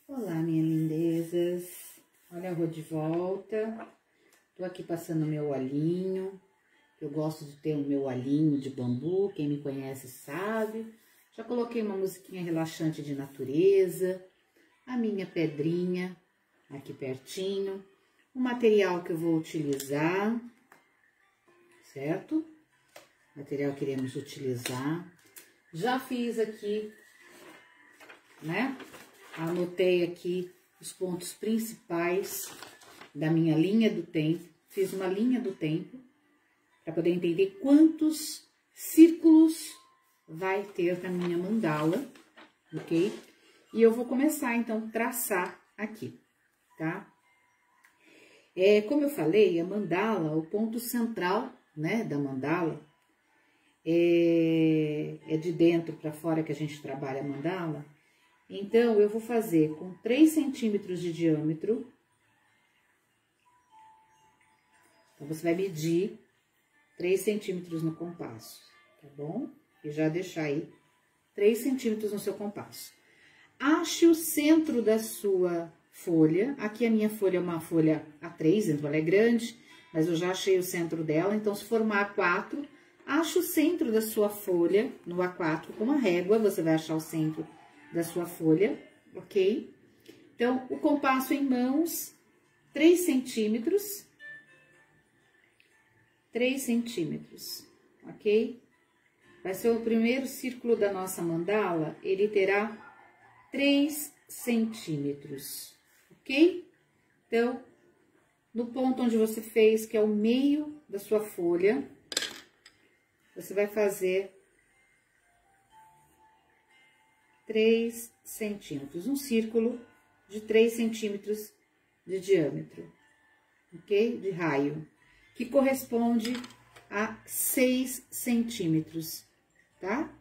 Olá, minhas lindezas. Olha, eu vou de volta. Tô aqui passando meu olhinho. Eu gosto de ter o meu olhinho de bambu, quem me conhece sabe. Já coloquei uma musiquinha relaxante de natureza. A minha pedrinha aqui pertinho. O material que eu vou utilizar, certo? O material que iremos utilizar. Já fiz aqui, né? Anotei aqui os pontos principais da minha linha do tempo. Fiz uma linha do tempo para poder entender quantos círculos vai ter na minha mandala, ok? E eu vou começar, então, a traçar aqui, tá? Como eu falei, a mandala, o ponto central, né, da mandala, é de dentro para fora que a gente trabalha a mandala. Então, eu vou fazer com 3 centímetros de diâmetro. Então, você vai medir 3 centímetros no compasso, tá bom? E já deixar aí 3 centímetros no seu compasso. Ache o centro da sua folha. Aqui a minha folha é uma folha A3, então ela é grande, mas eu já achei o centro dela. Então, se for uma A4, ache o centro da sua folha no A4 com uma régua, você vai achar o centro da sua folha, ok? Então, o compasso em mãos, 3 centímetros. 3 centímetros, ok? Vai ser o primeiro círculo da nossa mandala, ele terá 3 centímetros, ok? Então, no ponto onde você fez, que é o meio da sua folha, você vai fazer 3 centímetros, um círculo de 3 centímetros de diâmetro, ok? De raio, que corresponde a 6 centímetros, tá?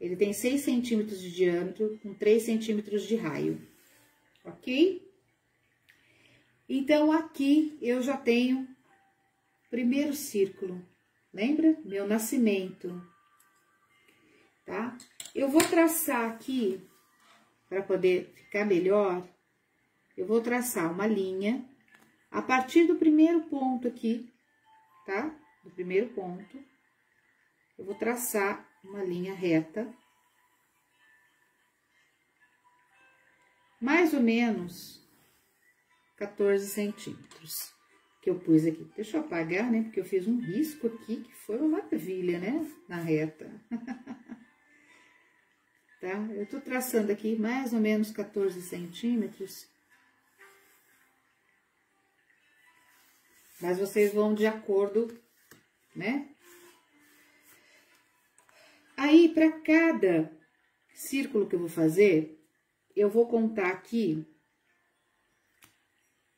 Ele tem 6 centímetros de diâmetro com 3 centímetros de raio, ok? Então, aqui eu já tenho o primeiro círculo, lembra? Meu nascimento, tá? Eu vou traçar aqui, para poder ficar melhor, eu vou traçar uma linha a partir do primeiro ponto aqui, tá? Do primeiro ponto, eu vou traçar uma linha reta, mais ou menos 14 centímetros, que eu pus aqui. Deixa eu apagar, né? Porque eu fiz um risco aqui, que foi uma maravilha, né? Na reta. Tá? Eu tô traçando aqui mais ou menos 14 centímetros. Mas vocês vão de acordo, né? Aí, para cada círculo que eu vou fazer, eu vou contar aqui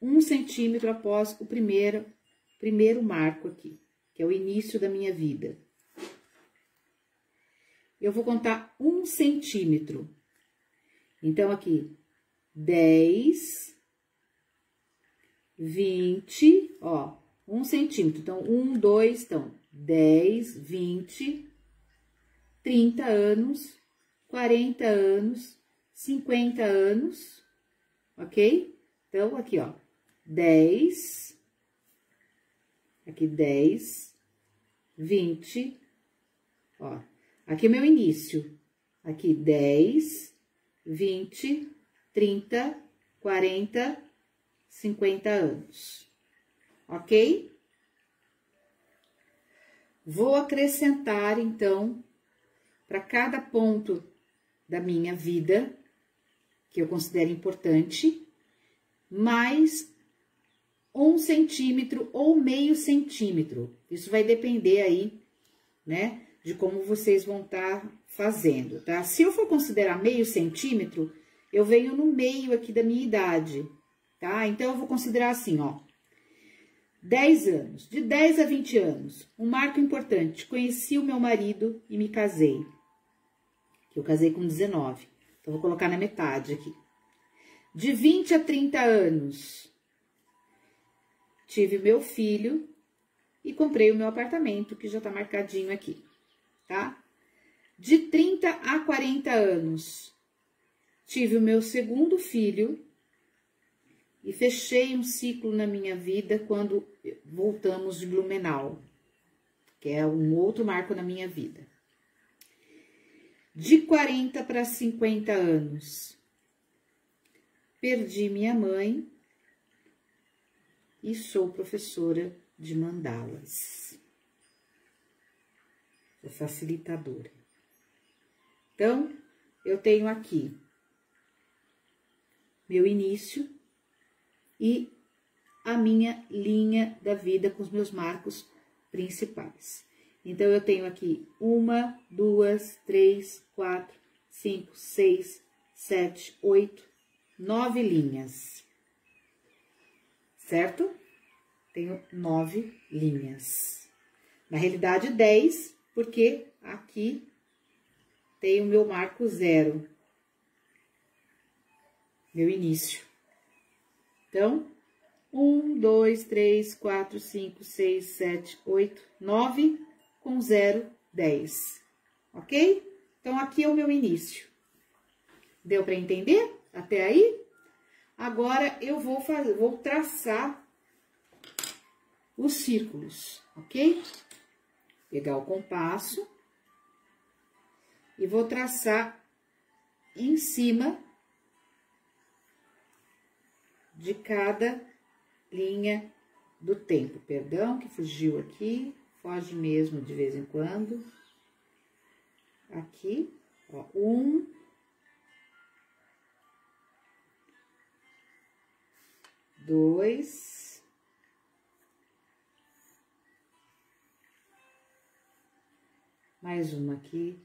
1 centímetro após o primeiro marco aqui, que é o início da minha vida. Eu vou contar 1 centímetro. Então, aqui, 10, 20, ó, 1 centímetro. Então, 1, 2, então, 10, 20, 30 anos, 40 anos, 50 anos, ok? Então, aqui, ó, 10, aqui 10, 20, ó. Aqui é meu início, aqui 10, 20, 30, 40, 50 anos, ok? Vou acrescentar, então, para cada ponto da minha vida, que eu considero importante, mais 1 centímetro ou meio centímetro. Isso vai depender aí, né? De como vocês vão estar fazendo, tá? Se eu for considerar meio centímetro, eu venho no meio aqui da minha idade, tá? Então, eu vou considerar assim, ó, 10 anos, de 10 a 20 anos, um marco importante, conheci o meu marido e me casei, que eu casei com 19, então, vou colocar na metade aqui. De 20 a 30 anos, tive meu filho e comprei o meu apartamento, que já tá marcadinho aqui. Tá? De 30 a 40 anos, tive o meu segundo filho e fechei um ciclo na minha vida quando voltamos de Blumenau, que é um outro marco na minha vida. De 40 para 50 anos, perdi minha mãe e sou professora de mandalas. Sou facilitadora. Então, eu tenho aqui meu início e a minha linha da vida com os meus marcos principais. Então, eu tenho aqui 1, 2, 3, 4, 5, 6, 7, 8, 9 linhas. Certo? Tenho 9 linhas. Na realidade, 10, porque aqui tem o meu marco 0. Meu início. Então, 1, 2, 3, 4, 5, 6, 7, 8, 9, com 0, 10. Ok? Então, aqui é o meu início. Deu para entender? Até aí? Agora, eu vou traçar os círculos, ok? Pegar o compasso e vou traçar em cima de cada linha do tempo. Perdão, que fugiu aqui, foge mesmo de vez em quando. Aqui, ó, 1, 2, mais uma aqui.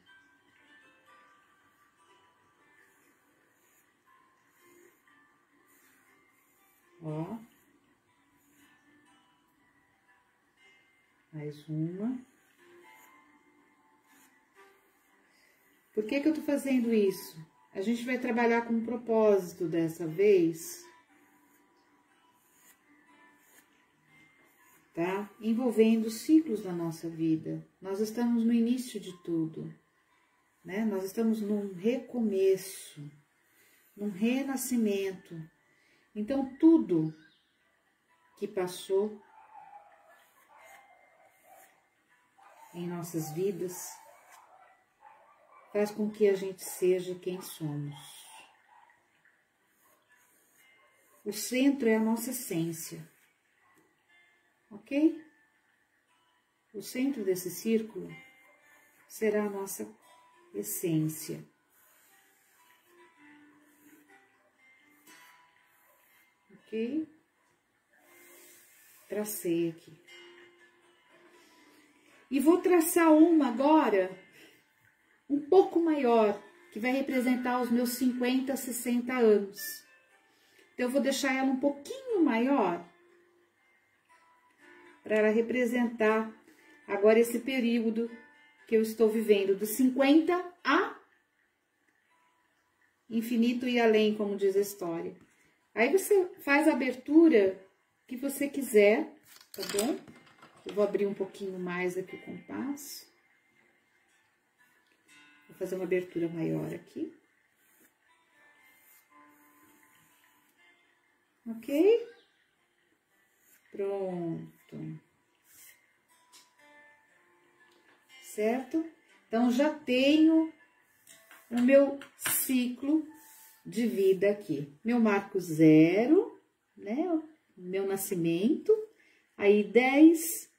Ó. Mais uma. Por que que eu tô fazendo isso? A gente vai trabalhar com um propósito dessa vez, tá? Envolvendo ciclos da nossa vida. Nós estamos no início de tudo, né? Nós estamos num recomeço, num renascimento. Então, tudo que passou em nossas vidas faz com que a gente seja quem somos. O centro é a nossa essência, ok? O centro desse círculo será a nossa essência. Ok? Tracei aqui. E vou traçar uma agora, um pouco maior, que vai representar os meus 50, 60 anos. Então, eu vou deixar ela um pouquinho maior, para ela representar agora esse período que eu estou vivendo, dos 50 a infinito e além, como diz a história. Aí você faz a abertura que você quiser, tá bom? Eu vou abrir um pouquinho mais aqui o compasso. Vou fazer uma abertura maior aqui. Ok? Pronto. Certo? Então, já tenho o meu ciclo de vida aqui. Meu marco 0, né? Meu nascimento. Aí, 10,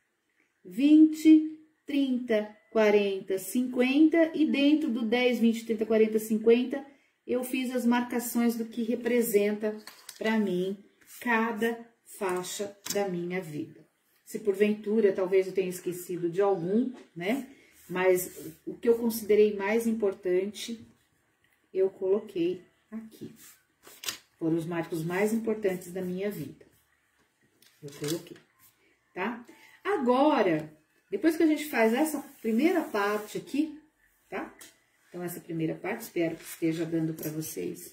20, 30, 40, 50. E dentro do 10, 20, 30, 40, 50, eu fiz as marcações do que representa para mim cada faixa da minha vida. Se porventura, talvez eu tenha esquecido de algum, né? Mas o que eu considerei mais importante, eu coloquei aqui. Foram os marcos mais importantes da minha vida. Eu coloquei, tá? Agora, depois que a gente faz essa primeira parte aqui, tá? Então, essa primeira parte, espero que esteja dando para vocês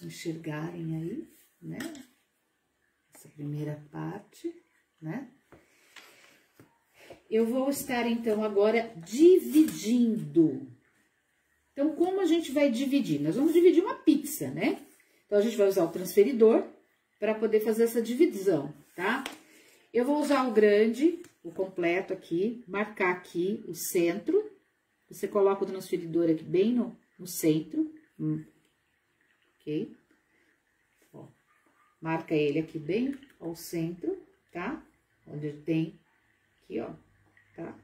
enxergarem aí, né? Essa primeira parte, né? Eu vou estar, então, agora dividindo Então, como a gente vai dividir? Nós vamos dividir uma pizza, né? Então, a gente vai usar o transferidor para poder fazer essa divisão, tá? Eu vou usar o grande, o completo aqui, marcar aqui o centro. Você coloca o transferidor aqui bem no centro, ok? Ó, marca ele aqui bem ao centro, tá? Onde tem aqui, ó, tá?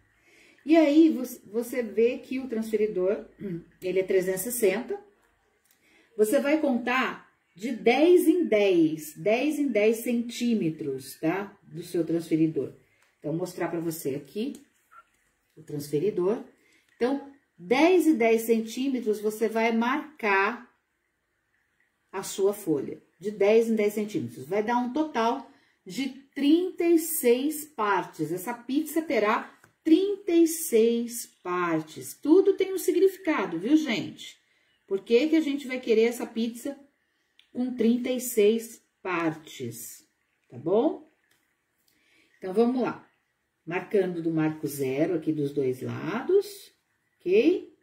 E aí, você vê que o transferidor, ele é 360. Você vai contar de 10 em 10 centímetros, tá? Do seu transferidor. Então, vou mostrar pra você aqui o transferidor. Então, 10 e 10 centímetros, você vai marcar a sua folha. De 10 em 10 centímetros. Vai dar um total de 36 partes. Essa pizza terá 36 partes. Tudo tem um significado, viu, gente? Por que que a gente vai querer essa pizza com 36 partes? Tá bom? Então, vamos lá. Marcando do marco zero aqui dos dois lados, ok?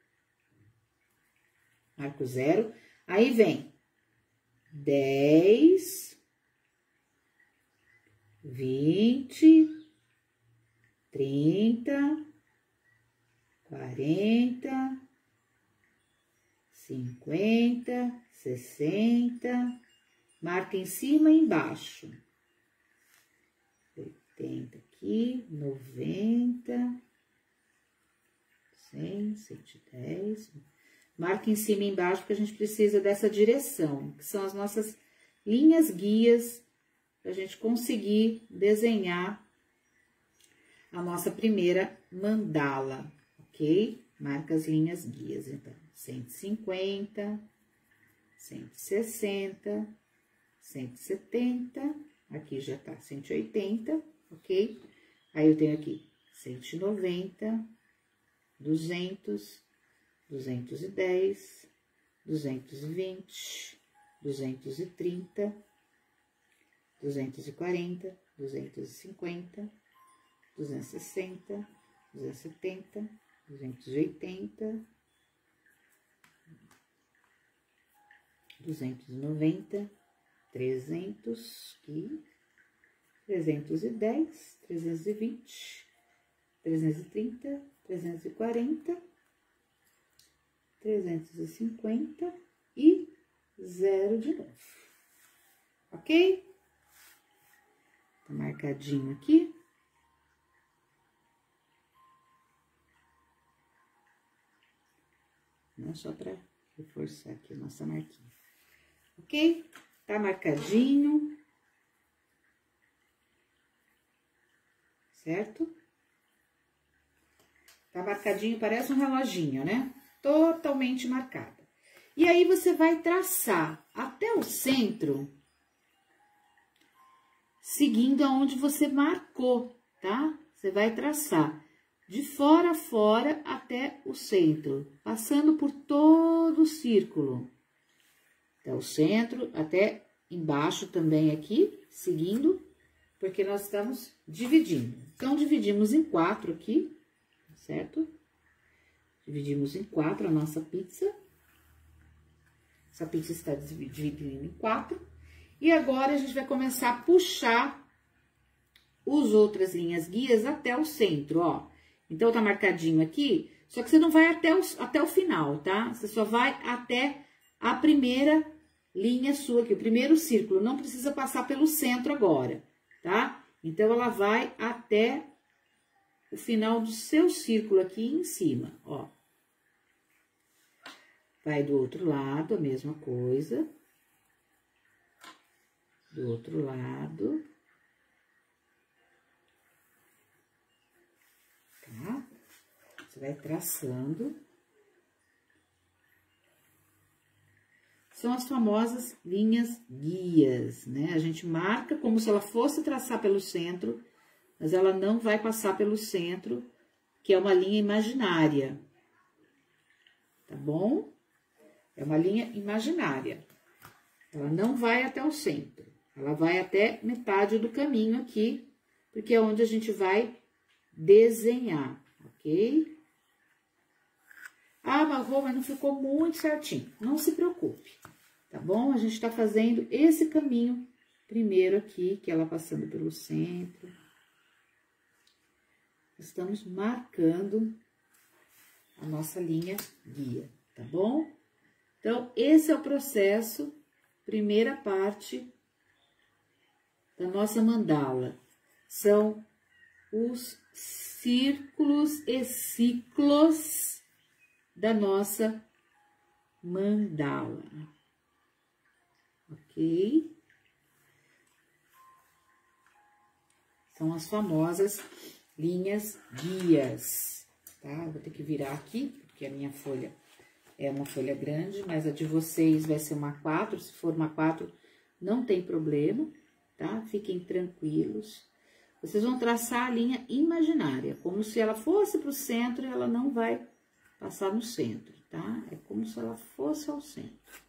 Marco zero. Aí vem 10, 20, 30, 40, 50, 60, marca em cima e embaixo. 80 aqui, 90, 100, 110. Marca em cima e embaixo, porque a gente precisa dessa direção, que são as nossas linhas guias, para a gente conseguir desenhar a nossa primeira mandala, ok? Marca as linhas guias, então, 150, 160, 170, aqui já tá 180, ok? Aí, eu tenho aqui 190, 200, 210, 220, 230, 240, 250, 260, 270, 280, 290, 300 aqui, 310, 320, 330, 340, 350 e 0 de novo, ok? Tá marcadinho aqui. Não, só para reforçar aqui a nossa marquinha, ok? Tá marcadinho, certo? Tá marcadinho, parece um reloginho, né? Totalmente marcada. E aí, você vai traçar até o centro, seguindo aonde você marcou, tá? Você vai traçar de fora a fora até o centro, passando por todo o círculo. Até o centro, até embaixo também aqui, seguindo, porque nós estamos dividindo. Então, dividimos em 4 aqui, certo? Dividimos em 4 a nossa pizza. Essa pizza está dividida em 4. E agora, a gente vai começar a puxar as outras linhas guias até o centro, ó. Então, tá marcadinho aqui, só que você não vai até o final, tá? Você só vai até a primeira linha sua aqui, o primeiro círculo. Não precisa passar pelo centro agora, tá? Então, ela vai até o final do seu círculo aqui em cima, ó. Vai do outro lado, a mesma coisa. Do outro lado. Tá? Você vai traçando. São as famosas linhas guias, né? A gente marca como se ela fosse traçar pelo centro, mas ela não vai passar pelo centro, que é uma linha imaginária. Tá bom? É uma linha imaginária. Ela não vai até o centro. Ela vai até metade do caminho aqui, porque é onde a gente vai desenhar, ok? Ah, amarrou, mas não ficou muito certinho. Não se preocupe, tá bom? A gente tá fazendo esse caminho primeiro aqui, que ela passando pelo centro. Estamos marcando a nossa linha guia, tá bom? Então, esse é o processo, primeira parte da nossa mandala. São os círculos e ciclos da nossa mandala, ok? São as famosas linhas guias, tá? Vou ter que virar aqui, porque a minha folha é uma folha grande, mas a de vocês vai ser uma 4, se for uma 4, não tem problema, tá? Fiquem tranquilos. Vocês vão traçar a linha imaginária, como se ela fosse pro centro e ela não vai passar no centro, tá? É como se ela fosse ao centro.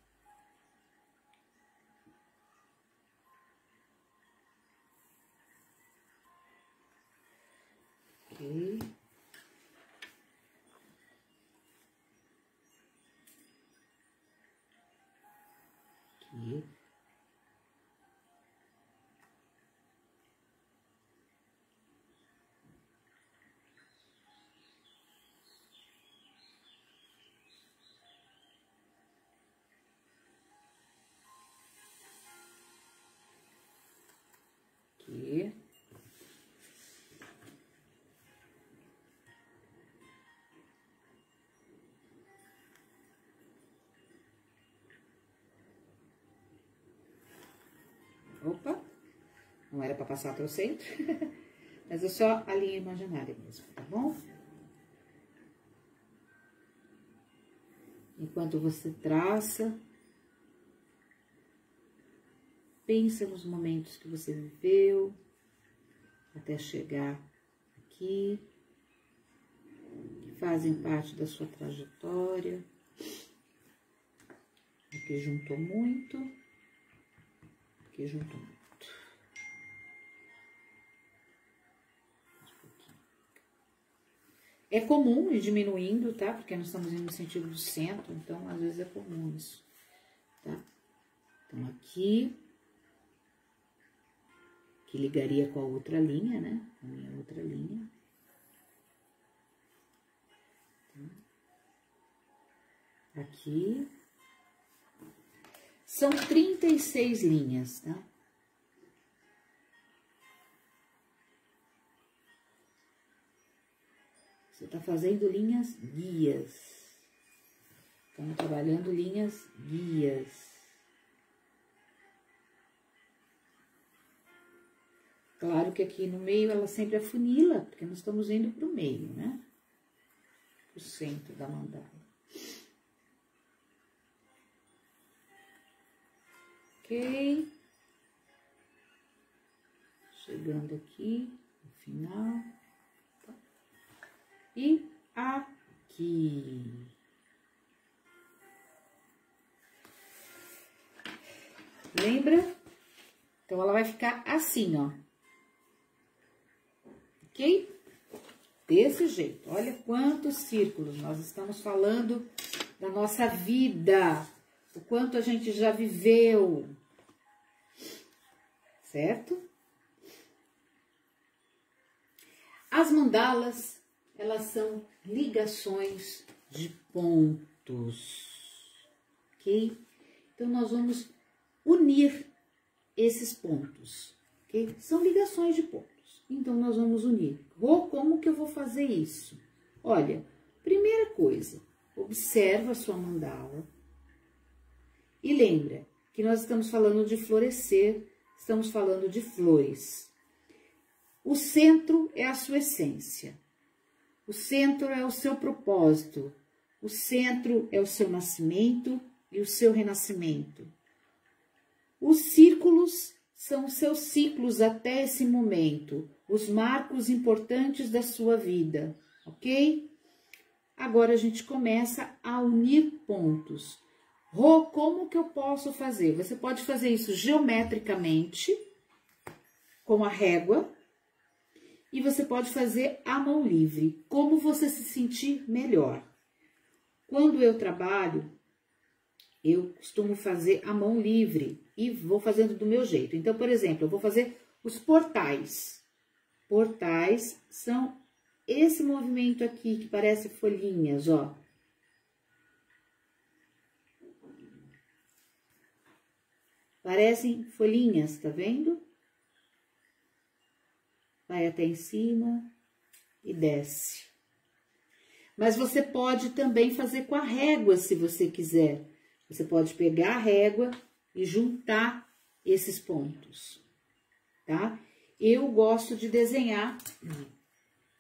Ok. Aqui. Aqui. Opa, não era para passar até o centro, mas é só a linha imaginária mesmo, tá bom? Enquanto você traça, pensa nos momentos que você viveu, até chegar aqui, que fazem parte da sua trajetória. Aqui juntou muito, aqui juntou muito. É comum ir diminuindo, tá? Porque nós estamos indo no sentido do centro, então às vezes é comum isso, tá? Então aqui, que ligaria com a outra linha, né? Com a minha outra linha. Aqui. São 36 linhas, tá? Você tá fazendo linhas guias. Estamos trabalhando linhas guias. Claro que aqui no meio ela sempre afunila, porque nós estamos indo para o meio, né? O centro da mandala. Ok. Chegando aqui no final. E aqui. Lembra? Então, ela vai ficar assim, ó. Ok? Desse jeito. Olha quantos círculos. Nós estamos falando da nossa vida. O quanto a gente já viveu. Certo? As mandalas, elas são ligações de pontos. Ok? Então, nós vamos unir esses pontos. Ok? São ligações de pontos. Então, nós vamos unir. Como que eu vou fazer isso? Olha, primeira coisa, observa a sua mandala e lembra que nós estamos falando de florescer, estamos falando de flores. O centro é a sua essência, o centro é o seu propósito, o centro é o seu nascimento e o seu renascimento. Os círculos são os seus ciclos até esse momento, os marcos importantes da sua vida, ok? Agora a gente começa a unir pontos. Como que eu posso fazer? Você pode fazer isso geometricamente, com a régua, e você pode fazer à mão livre, como você se sentir melhor. Quando eu trabalho, eu costumo fazer a mão livre e vou fazendo do meu jeito. Então, por exemplo, eu vou fazer os portais. Portais são esse movimento aqui que parece folhinhas, ó. Parecem folhinhas, tá vendo? Vai até em cima e desce. Mas você pode também fazer com a régua, se você quiser. Você pode pegar a régua e juntar esses pontos, tá? Eu gosto de desenhar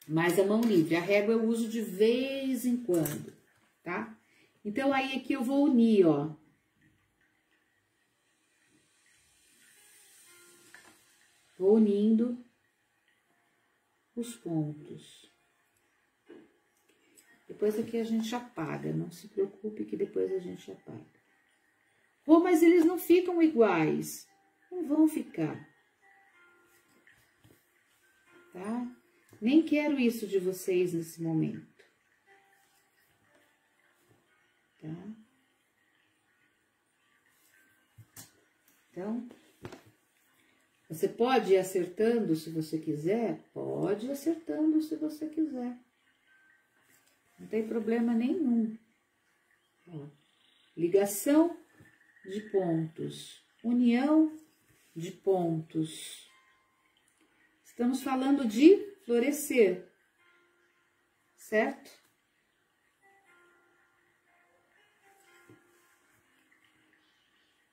mais a mão livre. A régua eu uso de vez em quando, tá? Então, aí aqui eu vou unir, ó. Vou unindo os pontos. Depois aqui a gente apaga, não se preocupe que depois a gente apaga. Pô, mas eles não ficam iguais. Não vão ficar. Tá? Nem quero isso de vocês nesse momento. Tá? Então, você pode ir acertando se você quiser? Pode ir acertando se você quiser. Não tem problema nenhum. Ó, ligação de pontos, união de pontos. Estamos falando de florescer, certo?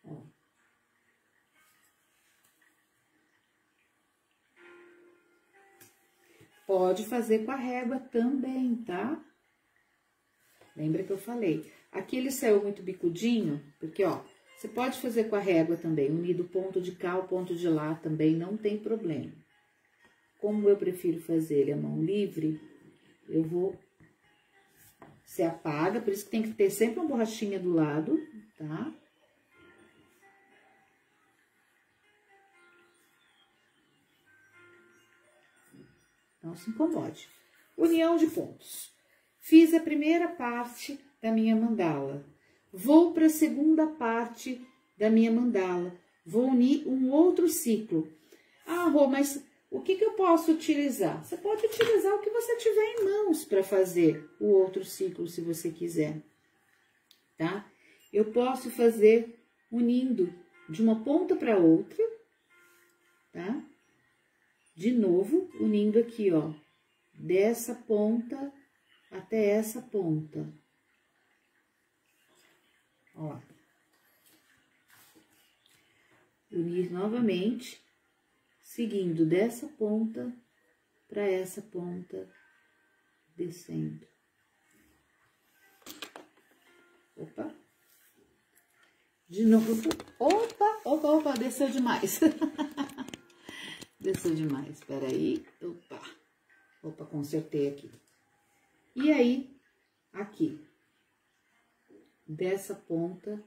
Ó. Pode fazer com a régua também, tá? Lembra que eu falei? Aqui ele saiu muito bicudinho, porque, ó, você pode fazer com a régua também, unir do ponto de cá ao ponto de lá também, não tem problema. Como eu prefiro fazer ele a mão livre, eu vou... Você apaga, por isso que tem que ter sempre uma borrachinha do lado, tá? Não se incomode. União de pontos. Fiz a primeira parte da minha mandala. Vou para a segunda parte da minha mandala. Vou unir um outro ciclo. Ah, Rô, mas o que eu posso utilizar? Você pode utilizar o que você tiver em mãos para fazer o outro ciclo, se você quiser, tá? Eu posso fazer unindo de uma ponta para outra, tá? De novo, unindo aqui, ó, dessa ponta até essa ponta. Ó. Unir novamente, seguindo dessa ponta para essa ponta, descendo. Opa. De novo. Opa, desceu demais. Desceu demais, espera aí. Opa, consertei aqui. E aí, aqui, dessa ponta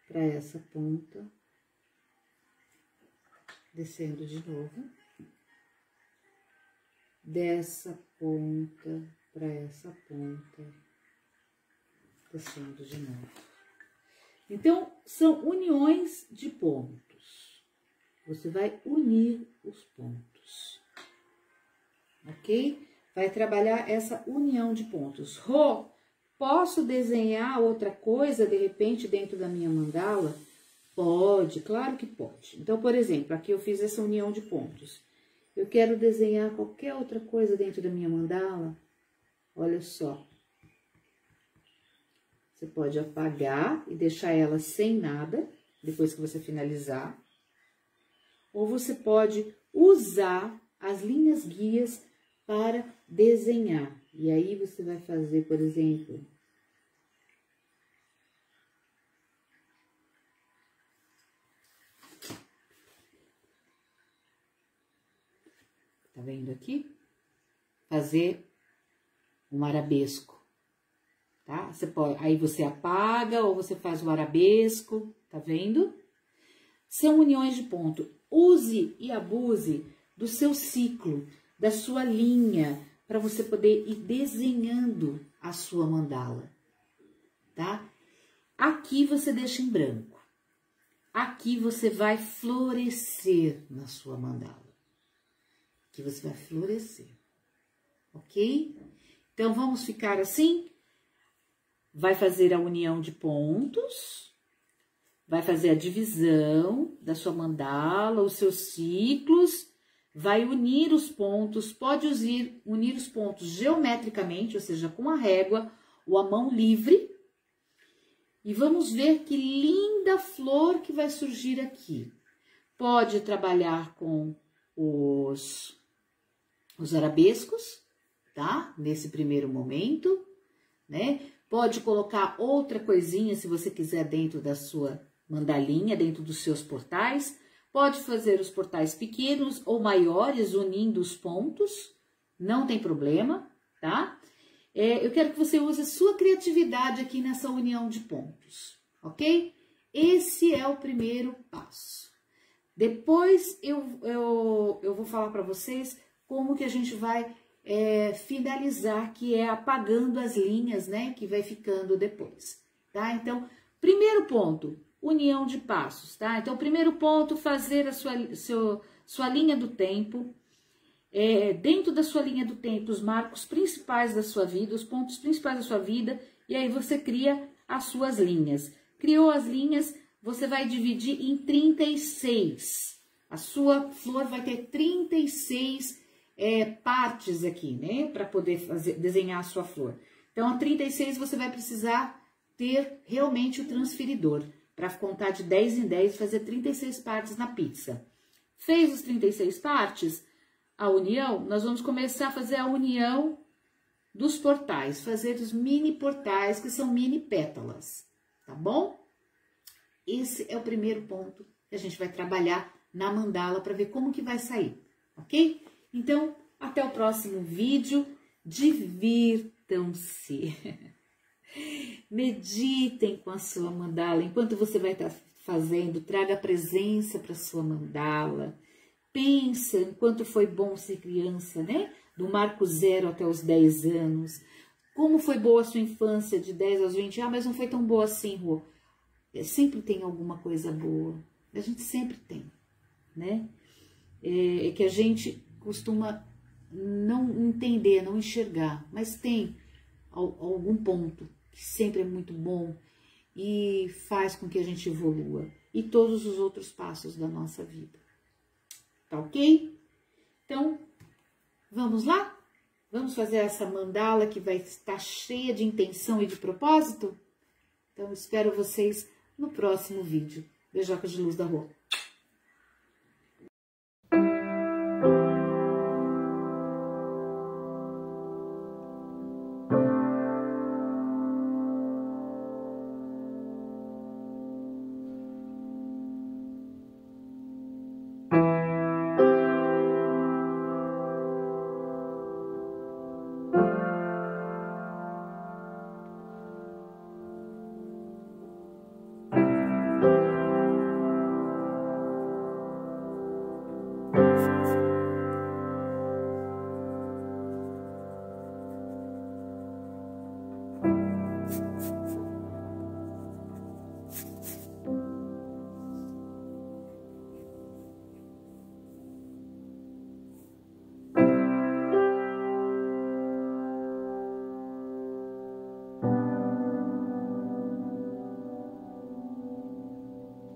para essa ponta, descendo de novo. Dessa ponta para essa ponta, descendo de novo. Então, são uniões de pontos. Você vai unir os pontos, ok? Vai trabalhar essa união de pontos. Rô, posso desenhar outra coisa, de repente, dentro da minha mandala? Pode, claro que pode. Então, por exemplo, aqui eu fiz essa união de pontos. Eu quero desenhar qualquer outra coisa dentro da minha mandala. Olha só. Você pode apagar e deixar ela sem nada, depois que você finalizar. Ou você pode usar as linhas guias para desenhar. E aí, você vai fazer, por exemplo... Tá vendo aqui? Fazer um arabesco, tá? Você pode, aí você apaga ou você faz o arabesco, tá vendo? São uniões de ponto. Use e abuse do seu ciclo, da sua linha, para você poder ir desenhando a sua mandala, tá? Aqui você deixa em branco. Aqui você vai florescer na sua mandala. Aqui você vai florescer, ok? Então, vamos ficar assim? Vai fazer a união de pontos, vai fazer a divisão da sua mandala, os seus ciclos, vai unir os pontos, pode unir os pontos geometricamente, ou seja, com a régua ou a mão livre. E vamos ver que linda flor que vai surgir aqui. Pode trabalhar com os arabescos, tá? Nesse primeiro momento, né? Pode colocar outra coisinha, se você quiser, dentro da sua mandalinha, dentro dos seus portais. Pode fazer os portais pequenos ou maiores, unindo os pontos, não tem problema, tá? Eu quero que você use a sua criatividade aqui nessa união de pontos, ok? Esse é o primeiro passo. Depois eu vou falar para vocês como que a gente vai finalizar, que é apagando as linhas, né? Que vai ficando depois, tá? Então, primeiro ponto, união de passos, tá? Então, primeiro ponto, fazer a sua linha do tempo. Dentro da sua linha do tempo, os marcos principais da sua vida, os pontos principais da sua vida, e aí você cria as suas linhas. Criou as linhas, você vai dividir em 36. A sua flor vai ter 36 partes aqui, né? Para poder desenhar a sua flor. Então, a 36 você vai precisar ter realmente o transferidor, para contar de 10 em 10 e fazer 36 partes na pizza. Fez os 36 partes, a união, nós vamos começar a fazer a união dos portais, fazer os mini portais, que são mini pétalas, tá bom? Esse é o primeiro ponto que a gente vai trabalhar na mandala para ver como que vai sair, ok? Então, até o próximo vídeo, divirtam-se, meditem com a sua mandala, enquanto você vai estar fazendo, traga a presença para sua mandala. Pensa enquanto foi bom ser criança, né? Do marco 0 até os 10 anos. Como foi boa a sua infância de 10 aos 20? Ah, mas não foi tão boa assim, Rô. Sempre tem alguma coisa boa. A gente sempre tem, né? É que a gente costuma não entender, não enxergar. Mas tem algum ponto que sempre é muito bom e faz com que a gente evolua. E todos os outros passos da nossa vida. Tá ok? Então, vamos lá? Vamos fazer essa mandala que vai estar cheia de intenção e de propósito? Então, espero vocês no próximo vídeo. Beijoca de luz da Rô.